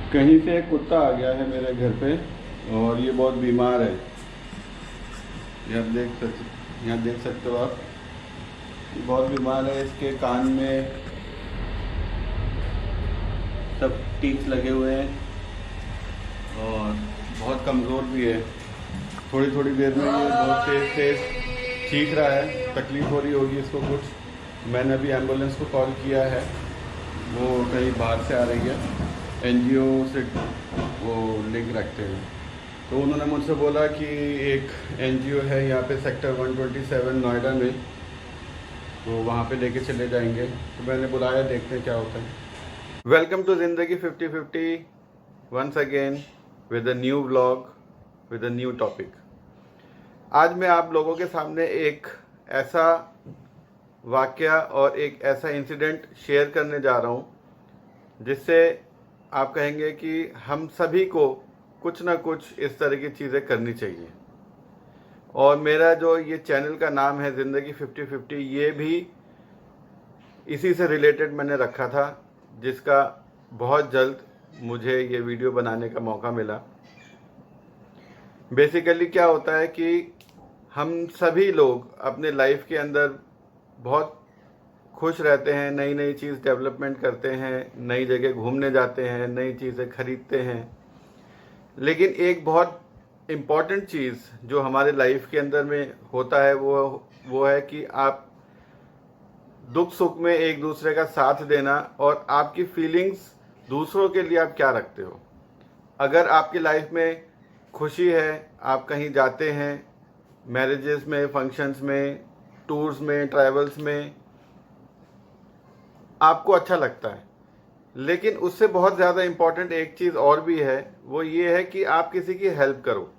कहीं से एक कुत्ता आ गया है मेरे घर पे और ये बहुत बीमार है। यहाँ देख सकते हो आप, ये बहुत बीमार है। इसके कान में सब टीथ लगे हुए हैं और बहुत कमज़ोर भी है। थोड़ी थोड़ी देर में ये बहुत तेज़ तेज़ चीख रहा है, तकलीफ़ हो रही होगी इसको कुछ। मैंने अभी एम्बुलेंस को कॉल किया है, वो कहीं बाहर से आ रही है, एनजीओ से वो लिंक रखते हैं। तो उन्होंने मुझसे बोला कि एक एनजीओ है यहाँ पे सेक्टर 127 नोएडा में, तो वहाँ पे लेके चले जाएंगे। तो मैंने बुलाया, देखते हैं क्या होता है। Welcome to Zindagi 50-50 once again with a new vlog with a new topic. आज मैं आप लोगों के सामने एक ऐसा वाकया और एक ऐसा इंसिडेंट शेयर करने जा रहा हूँ जिससे आप कहेंगे कि हम सभी को कुछ ना कुछ इस तरह की चीज़ें करनी चाहिए। और मेरा जो ये चैनल का नाम है ज़िंदगी 50-50, ये भी इसी से रिलेटेड मैंने रखा था, जिसका बहुत जल्द मुझे ये वीडियो बनाने का मौका मिला। बेसिकली क्या होता है कि हम सभी लोग अपने लाइफ के अंदर बहुत खुश रहते हैं, नई नई चीज़ डेवलपमेंट करते हैं, नई जगह घूमने जाते हैं, नई चीज़ें खरीदते हैं। लेकिन एक बहुत इम्पॉर्टेंट चीज़ जो हमारे लाइफ के अंदर में होता है वो है कि आप दुख सुख में एक दूसरे का साथ देना और आपकी फीलिंग्स दूसरों के लिए आप क्या रखते हो। अगर आपकी लाइफ में खुशी है, आप कहीं जाते हैं, मैरिजेस में, फंक्शंस में, टूर्स में, ट्रैवल्स में, आपको अच्छा लगता है। लेकिन उससे बहुत ज़्यादा इम्पॉर्टेंट एक चीज़ और भी है, वो ये है कि आप किसी की हेल्प करो।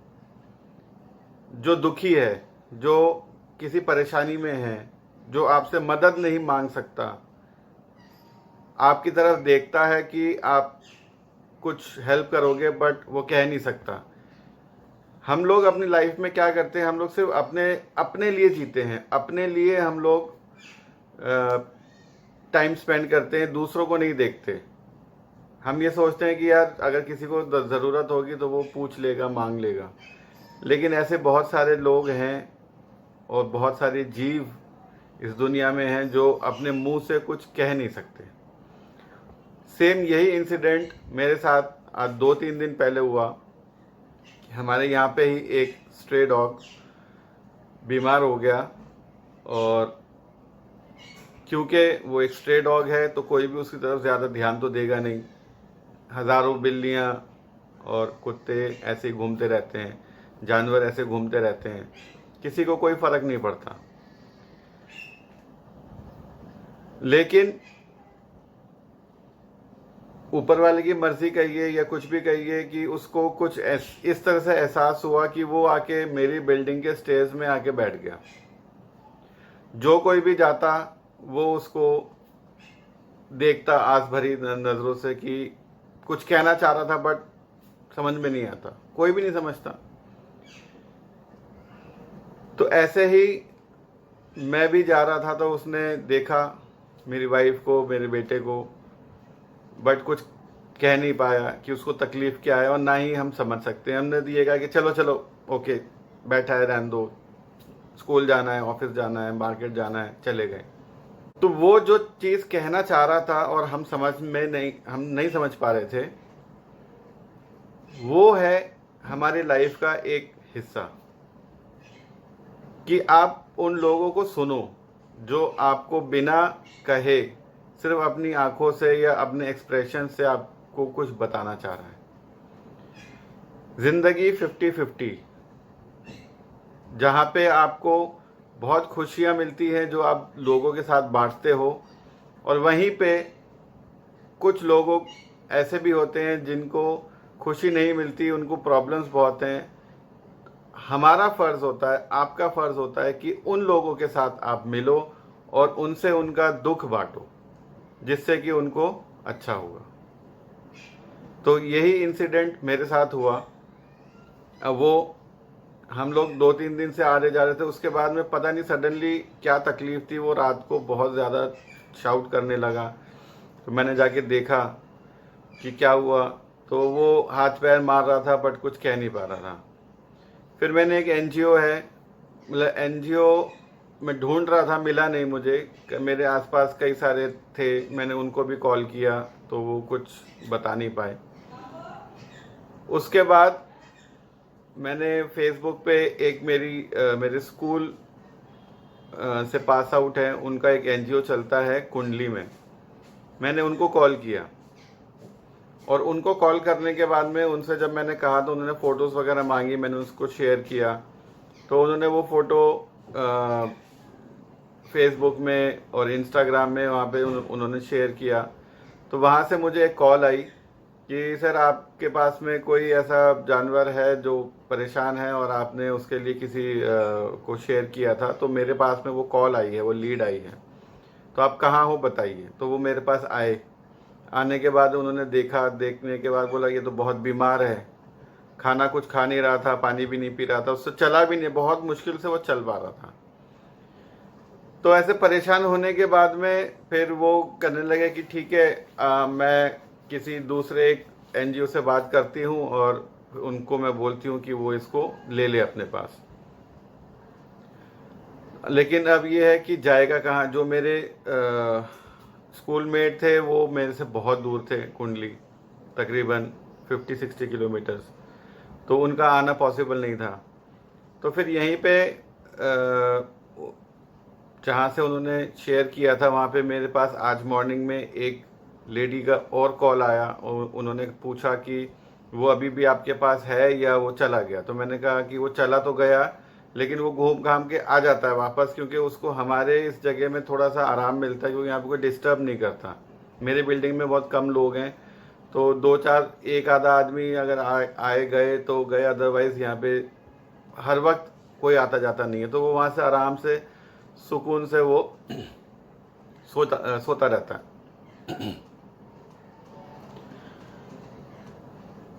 जो दुखी है, जो किसी परेशानी में है, जो आपसे मदद नहीं मांग सकता, आपकी तरफ देखता है कि आप कुछ हेल्प करोगे बट वो कह नहीं सकता। हम लोग अपनी लाइफ में क्या करते हैं, हम लोग सिर्फ अपने अपने लिए जीते हैं, अपने लिए हम लोग टाइम स्पेंड करते हैं, दूसरों को नहीं देखते। हम ये सोचते हैं कि यार अगर किसी को ज़रूरत होगी तो वो पूछ लेगा, मांग लेगा। लेकिन ऐसे बहुत सारे लोग हैं और बहुत सारे जीव इस दुनिया में हैं जो अपने मुंह से कुछ कह नहीं सकते। सेम यही इंसिडेंट मेरे साथ आज 2-3 दिन पहले हुआ। हमारे यहाँ पे ही एक स्ट्रे डॉग बीमार हो गया और क्योंकि वो एक स्ट्रे डॉग है तो कोई भी उसकी तरफ ज़्यादा ध्यान तो देगा नहीं। हज़ारों बिल्लियाँ और कुत्ते ऐसे ही घूमते रहते हैं, जानवर ऐसे घूमते रहते हैं, किसी को कोई फ़र्क नहीं पड़ता। लेकिन ऊपर वाले की मर्जी कहिए या कुछ भी कहिए कि उसको कुछ इस तरह से एहसास हुआ कि वो आके मेरी बिल्डिंग के स्टेज में आके बैठ गया। जो कोई भी जाता वो उसको देखता आस भरी नज़रों से कि कुछ कहना चाह रहा था बट समझ में नहीं आता, कोई भी नहीं समझता। तो ऐसे ही मैं भी जा रहा था तो उसने देखा मेरी वाइफ को, मेरे बेटे को, बट कुछ कह नहीं पाया कि उसको तकलीफ़ क्या है और ना ही हम समझ सकते हैं। हमने तो ये कहा कि चलो चलो ओके, बैठा है, रहने दो, स्कूल जाना है, ऑफिस जाना है, मार्केट जाना है, चले गए। तो वो जो चीज़ कहना चाह रहा था और हम नहीं समझ पा रहे थे, वो है हमारी लाइफ का एक हिस्सा कि आप उन लोगों को सुनो जो आपको बिना कहे सिर्फ अपनी आंखों से या अपने एक्सप्रेशन से आपको कुछ बताना चाह रहा है। ज़िंदगी 50-50, जहाँ पे आपको बहुत खुशियाँ मिलती हैं जो आप लोगों के साथ बांटते हो, और वहीं पे कुछ लोग ऐसे भी होते हैं जिनको खुशी नहीं मिलती, उनको प्रॉब्लम्स बहुत हैं। हमारा फ़र्ज़ होता है, आपका फ़र्ज़ होता है कि उन लोगों के साथ आप मिलो और उनसे उनका दुख बांटो, जिससे कि उनको अच्छा होगा। तो यही इंसिडेंट मेरे साथ हुआ। अब वो हम लोग 2-3 दिन से आ रहे जा रहे थे, उसके बाद में पता नहीं सडनली क्या तकलीफ़ थी, वो रात को बहुत ज़्यादा शाउट करने लगा। तो मैंने जाके देखा कि क्या हुआ। तो वो हाथ पैर मार रहा था बट कुछ कह नहीं पा रहा था। फिर मैंने एक एनजीओ है, मतलब एनजीओ मैं ढूंढ रहा था, मिला नहीं मुझे। मेरे आसपास कई सारे थे, मैंने उनको भी कॉल किया तो वो कुछ बता नहीं पाए। उसके बाद मैंने फेसबुक पे एक मेरे स्कूल से पास आउट है, उनका एक एनजीओ चलता है कुंडली में, मैंने उनको कॉल किया। और उनको कॉल करने के बाद में उनसे जब मैंने कहा तो उन्होंने फ़ोटोज़ वगैरह मांगी, मैंने उसको शेयर किया। तो उन्होंने वो फ़ोटो फेसबुक में और इंस्टाग्राम में वहाँ पे उन्होंने शेयर किया। तो वहाँ से मुझे एक कॉल आई कि सर आपके पास में कोई ऐसा जानवर है जो परेशान है और आपने उसके लिए किसी को शेयर किया था। तो मेरे पास में वो कॉल आई है, वो लीड आई है, तो आप कहाँ हो बताइए। तो वो मेरे पास आए, आने के बाद उन्होंने देखा, देखने के बाद बोला ये तो बहुत बीमार है, खाना कुछ खा नहीं रहा था, पानी भी नहीं पी रहा था, उससे चला भी नहीं, बहुत मुश्किल से वो चल पा रहा था। तो ऐसे परेशान होने के बाद में फिर वो करने लगे कि ठीक है, मैं किसी दूसरे एक एनजीओ से बात करती हूँ और उनको मैं बोलती हूँ कि वो इसको ले ले अपने पास। लेकिन अब ये है कि जाएगा कहाँ। जो मेरे स्कूल मेट थे वो मेरे से बहुत दूर थे, कुंडली तकरीबन 50-60 किलोमीटर्स, तो उनका आना पॉसिबल नहीं था। तो फिर यहीं पे जहाँ से उन्होंने शेयर किया था वहाँ पे मेरे पास आज मॉर्निंग में एक लेडी का और कॉल आया और उन्होंने पूछा कि वो अभी भी आपके पास है या वो चला गया। तो मैंने कहा कि वो चला तो गया लेकिन वो घूम घाम के आ जाता है वापस, क्योंकि उसको हमारे इस जगह में थोड़ा सा आराम मिलता है, क्योंकि यहाँ पे कोई डिस्टर्ब नहीं करता। मेरे बिल्डिंग में बहुत कम लोग हैं, तो 2-4 एक आधा आदमी अगर आए गए तो गए, अदरवाइज़ यहाँ पे हर वक्त कोई आता जाता नहीं है। तो वो वहाँ से आराम से सुकून से वो सोता रहता है।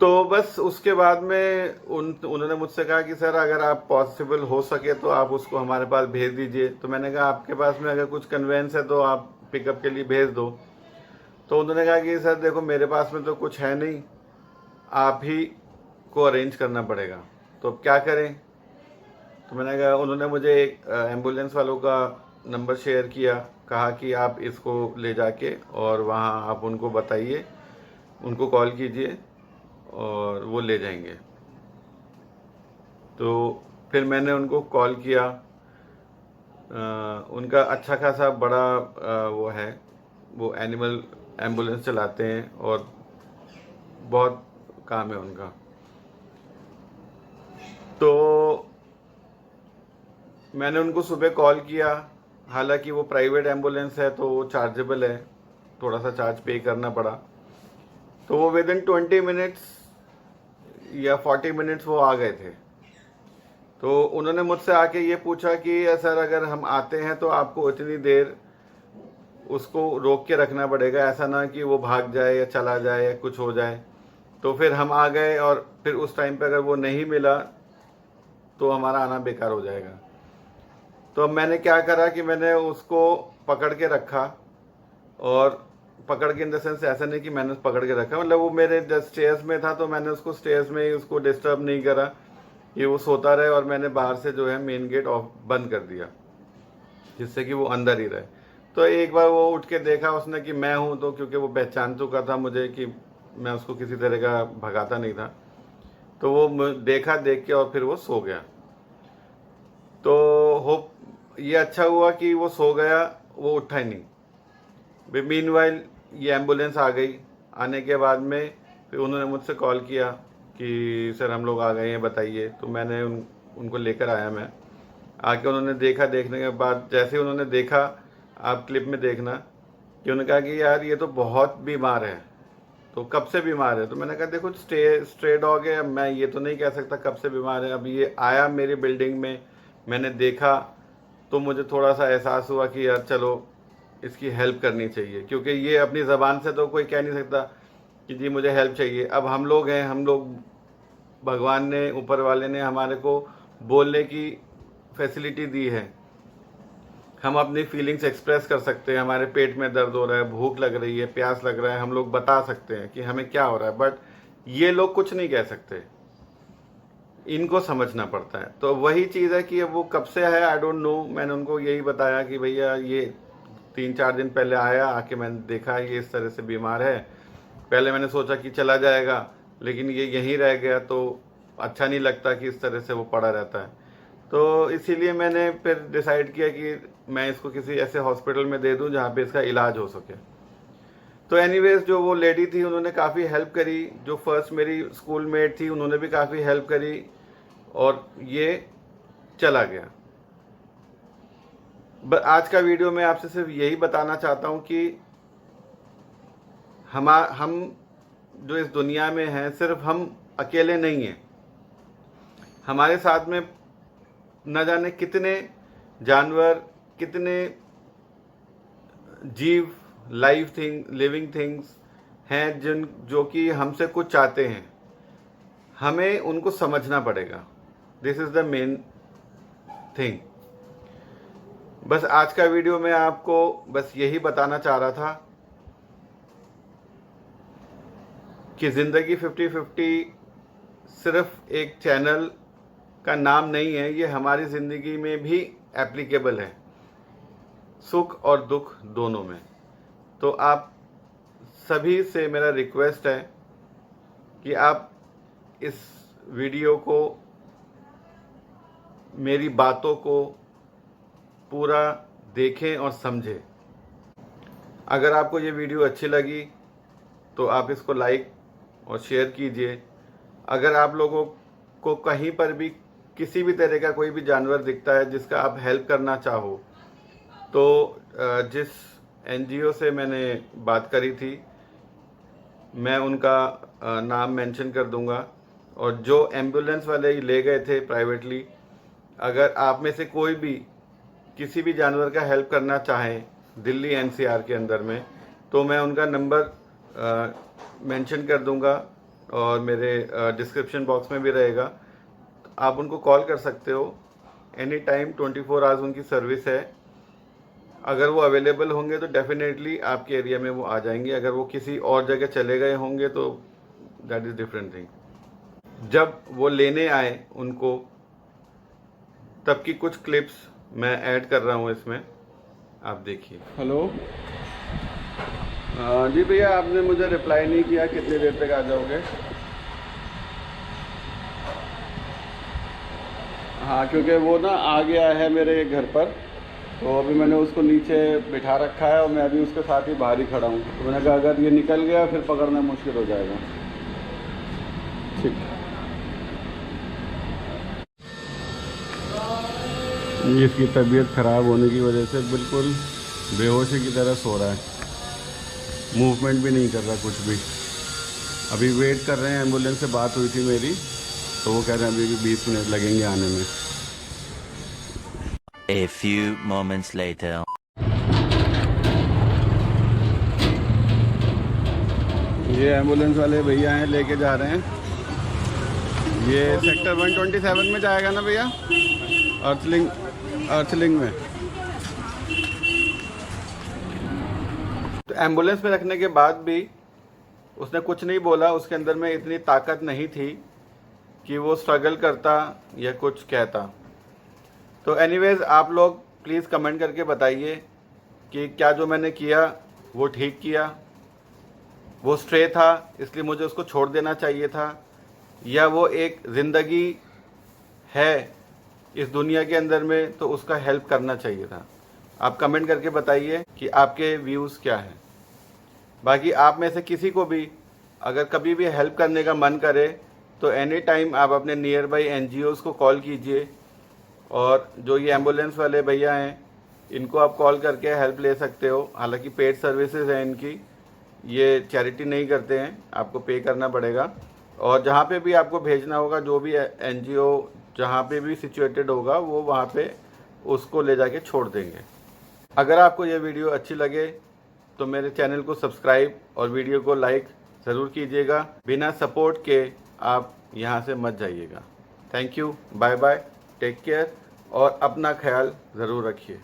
तो बस उसके बाद में उन्होंने मुझसे कहा कि सर अगर आप पॉसिबल हो सके तो आप उसको हमारे पास भेज दीजिए। तो मैंने कहा आपके पास में अगर कुछ कन्वेंस है तो आप पिकअप के लिए भेज दो। तो उन्होंने कहा कि सर देखो मेरे पास में तो कुछ है नहीं, आप ही को अरेंज करना पड़ेगा, तो अब क्या करें। तो मैंने कहा, उन्होंने मुझे एक एम्बुलेंस वालों का नंबर शेयर किया, कहा कि आप इसको ले जाके और वहाँ आप उनको बताइए, उनको कॉल कीजिए और वो ले जाएंगे। तो फिर मैंने उनको कॉल किया। उनका अच्छा खासा बड़ा वो है, वो एनिमल एम्बुलेंस चलाते हैं और बहुत काम है उनका। तो मैंने उनको सुबह कॉल किया, हालांकि वो प्राइवेट एम्बुलेंस है तो वो चार्जेबल है, थोड़ा सा चार्ज पे करना पड़ा। तो वो विद इन 20 मिनट्स या 40 मिनट्स वो आ गए थे। तो उन्होंने मुझसे आके ये पूछा कि सर अगर हम आते हैं तो आपको इतनी देर उसको रोक के रखना पड़ेगा, ऐसा ना कि वो भाग जाए या चला जाए या कुछ हो जाए। तो फिर हम आ गए और फिर उस टाइम पे अगर वो नहीं मिला तो हमारा आना बेकार हो जाएगा। तो अब मैंने क्या करा कि मैंने उसको पकड़ के रखा, और पकड़ के इन द सेंस ऐसा नहीं कि मैंने पकड़ के रखा, मतलब वो मेरे जस्ट स्टेयर्स में था तो मैंने उसको स्टेयर्स में ही उसको डिस्टर्ब नहीं करा कि वो सोता रहे, और मैंने बाहर से जो है मेन गेट ऑफ बंद कर दिया जिससे कि वो अंदर ही रहे। तो एक बार वो उठ के देखा उसने कि मैं हूँ, तो क्योंकि वो पहचान चुका था मुझे कि मैं उसको किसी तरह का भगाता नहीं था, तो वो देखा, देख के और फिर वो सो गया। तो होप ये अच्छा हुआ कि वो सो गया, वो उठा ही नहीं। मीनवाइल ये एम्बुलेंस आ गई। आने के बाद में फिर उन्होंने मुझसे कॉल किया कि सर हम लोग आ गए हैं, बताइए। तो मैंने उनको लेकर आया। मैं आके उन्होंने देखा, देखने के बाद जैसे ही उन्होंने देखा, आप क्लिप में देखना, कि उन्होंने कहा कि यार ये तो बहुत बीमार है। तो कब से बीमार है? तो मैंने कहा देखो स्ट्रे डॉग है, अब मैं ये तो नहीं कह सकता कब से बीमार है। अब ये आया मेरी बिल्डिंग में, मैंने देखा तो मुझे थोड़ा सा एहसास हुआ कि यार चलो इसकी हेल्प करनी चाहिए, क्योंकि ये अपनी ज़बान से तो कोई कह नहीं सकता कि जी मुझे हेल्प चाहिए। अब हम लोग हैं, हम लोग, भगवान ने, ऊपर वाले ने हमारे को बोलने की फैसिलिटी दी है, हम अपनी फीलिंग्स एक्सप्रेस कर सकते हैं। हमारे पेट में दर्द हो रहा है, भूख लग रही है, प्यास लग रहा है, हम लोग बता सकते हैं कि हमें क्या हो रहा है। बट ये लोग कुछ नहीं कह सकते, इनको समझना पड़ता है। तो वही चीज़ है कि अब वो कब से है आई डोंट नो। मैंने उनको यही बताया कि भैया ये 3-4 दिन पहले आया, आके मैंने देखा ये इस तरह से बीमार है। पहले मैंने सोचा कि चला जाएगा, लेकिन ये यहीं रह गया तो अच्छा नहीं लगता कि इस तरह से वो पड़ा रहता है। तो इसीलिए मैंने फिर डिसाइड किया कि मैं इसको किसी ऐसे हॉस्पिटल में दे दूं जहाँ पे इसका इलाज हो सके। तो एनीवेज जो वो लेडी थी उन्होंने काफ़ी हेल्प करी, जो फर्स्ट मेरी स्कूल मेट थी उन्होंने भी काफ़ी हेल्प करी और ये चला गया। आज का वीडियो मैं आपसे सिर्फ यही बताना चाहता हूँ कि हम जो इस दुनिया में हैं सिर्फ हम अकेले नहीं हैं, हमारे साथ में न जाने कितने जानवर, कितने जीव, लिविंग थिंग्स हैं जो कि हमसे कुछ चाहते हैं। हमें उनको समझना पड़ेगा। This is the main thing. बस आज का वीडियो में आपको बस यही बताना चाह रहा था कि ज़िंदगी 50-50 सिर्फ एक चैनल का नाम नहीं है, ये हमारी ज़िंदगी में भी एप्लीकेबल है, सुख और दुख दोनों में। तो आप सभी से मेरा रिक्वेस्ट है कि आप इस वीडियो को, मेरी बातों को पूरा देखें और समझें। अगर आपको ये वीडियो अच्छी लगी तो आप इसको लाइक और शेयर कीजिए। अगर आप लोगों को कहीं पर भी किसी भी तरह का कोई भी जानवर दिखता है जिसका आप हेल्प करना चाहो, तो जिस NGO से मैंने बात करी थी मैं उनका नाम मेंशन कर दूंगा, और जो एम्बुलेंस वाले ले गए थे प्राइवेटली, अगर आप में से कोई भी किसी भी जानवर का हेल्प करना चाहें दिल्ली NCR के अंदर में, तो मैं उनका नंबर मेंशन कर दूंगा और मेरे डिस्क्रिप्शन बॉक्स में भी रहेगा। आप उनको कॉल कर सकते हो एनी टाइम, 24 आवर्स उनकी सर्विस है। अगर वो अवेलेबल होंगे तो डेफिनेटली आपके एरिया में वो आ जाएंगे। अगर वो किसी और जगह चले गए होंगे तो दैट इज़ डिफरेंट थिंग। जब वो लेने आए उनको, तब की कुछ क्लिप्स मैं ऐड कर रहा हूँ इसमें, आप देखिए। हेलो जी भैया, आपने मुझे रिप्लाई नहीं किया, कितनी देर तक आ जाओगे? हाँ, क्योंकि वो ना आ गया है मेरे घर पर, तो अभी मैंने उसको नीचे बिठा रखा है और मैं अभी उसके साथ ही बाहर ही खड़ा हूँ। तो मैंने कहा अगर ये निकल गया फिर पकड़ना मुश्किल हो जाएगा। ठीक, ये इसकी तबीयत ख़राब होने की वजह से बिल्कुल बेहोशी की तरह सो रहा है, मूवमेंट भी नहीं कर रहा कुछ भी। अभी वेट कर रहे हैं, एम्बुलेंस से बात हुई थी मेरी, तो वो कह रहे हैं अभी भी 20 मिनट लगेंगे आने में। A few moments later. ये एम्बुलेंस वाले भैया हैं, लेके जा रहे हैं। ये सेक्टर 127 में जाएगा ना भैया, अर्थलिंग में। तो एम्बुलेंस में रखने के बाद भी उसने कुछ नहीं बोला, उसके अंदर में इतनी ताकत नहीं थी कि वो स्ट्रगल करता या कुछ कहता। तो एनीवेज, आप लोग प्लीज़ कमेंट करके बताइए कि क्या जो मैंने किया वो ठीक किया, वो स्ट्रे था इसलिए मुझे उसको छोड़ देना चाहिए था, या वो एक ज़िंदगी है इस दुनिया के अंदर में तो उसका हेल्प करना चाहिए था। आप कमेंट करके बताइए कि आपके व्यूज़ क्या हैं। बाकी आप में से किसी को भी अगर कभी भी हेल्प करने का मन करे तो एनी टाइम आप अपने नियर बाई NGOs को कॉल कीजिए, और जो ये एम्बुलेंस वाले भैया हैं इनको आप कॉल करके हेल्प ले सकते हो। हालांकि पेड सर्विसेज हैं इनकी, ये चैरिटी नहीं करते हैं, आपको पे करना पड़ेगा। और जहाँ पे भी आपको भेजना होगा, जो भी NGO जहाँ पे भी सिचुएटेड होगा, वो वहाँ पे उसको ले जाके छोड़ देंगे। अगर आपको ये वीडियो अच्छी लगे तो मेरे चैनल को सब्सक्राइब और वीडियो को लाइक ज़रूर कीजिएगा। बिना सपोर्ट के आप यहाँ से मत जाइएगा। Thank you, bye bye, take care और अपना ख्याल ज़रूर रखिए।